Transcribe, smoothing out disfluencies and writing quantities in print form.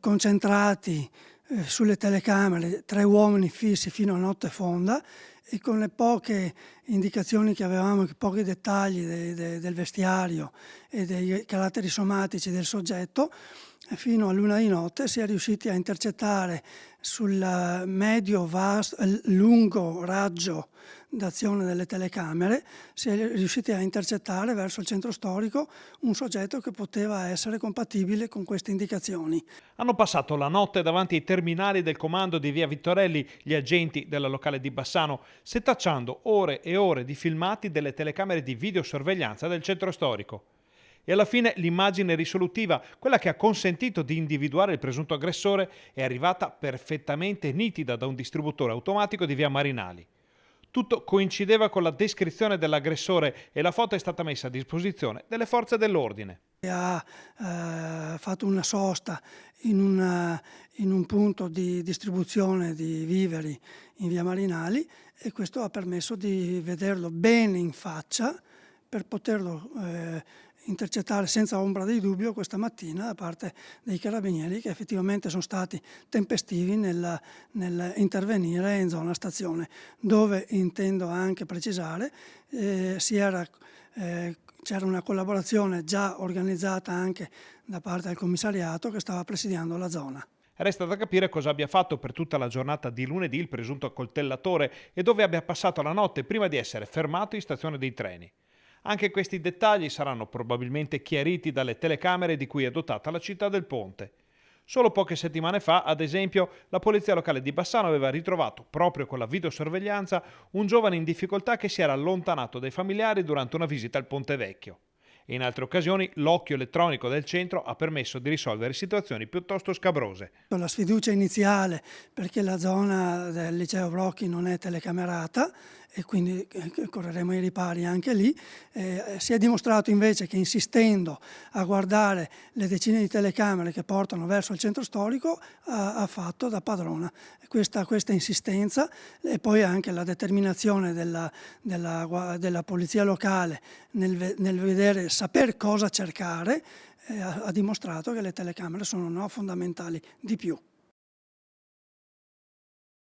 concentrati sulle telecamere, 3 uomini fissi fino a notte fonda, e con le poche indicazioni che avevamo, i pochi dettagli del vestiario e dei caratteri somatici del soggetto, fino all'1 di notte si è riusciti a intercettare sul lungo raggio d'azione delle telecamere, si è riusciti a intercettare verso il centro storico un soggetto che poteva essere compatibile con queste indicazioni. Hanno passato la notte davanti ai terminali del comando di via Vittorelli gli agenti della locale di Bassano, setacciando ore e ore di filmati delle telecamere di videosorveglianza del centro storico. E alla fine l'immagine risolutiva, quella che ha consentito di individuare il presunto aggressore, è arrivata perfettamente nitida da un distributore automatico di via Marinali. Tutto coincideva con la descrizione dell'aggressore e la foto è stata messa a disposizione delle forze dell'ordine. Ha fatto una sosta in un punto di distribuzione di viveri in via Marinali, e questo ha permesso di vederlo bene in faccia per poterlo intercettare senza ombra di dubbio questa mattina da parte dei carabinieri, che effettivamente sono stati tempestivi nell'intervenire in zona stazione, dove, intendo anche precisare, c'era una collaborazione già organizzata anche da parte del commissariato che stava presidiando la zona. Resta da capire cosa abbia fatto per tutta la giornata di lunedì il presunto accoltellatore e dove abbia passato la notte prima di essere fermato in stazione dei treni. Anche questi dettagli saranno probabilmente chiariti dalle telecamere di cui è dotata la città del Ponte. Solo poche settimane fa, ad esempio, la polizia locale di Bassano aveva ritrovato, proprio con la videosorveglianza, un giovane in difficoltà che si era allontanato dai familiari durante una visita al Ponte Vecchio. E in altre occasioni l'occhio elettronico del centro ha permesso di risolvere situazioni piuttosto scabrose. La sfiducia iniziale, perché la zona del liceo Brocchi non è telecamerata e quindi correremo ai ripari anche lì, si è dimostrato invece che, insistendo a guardare le decine di telecamere che portano verso il centro storico, ha fatto da padrona. Questa insistenza, e poi anche la determinazione della polizia locale nel saper cosa cercare, ha dimostrato che le telecamere sono fondamentali di più.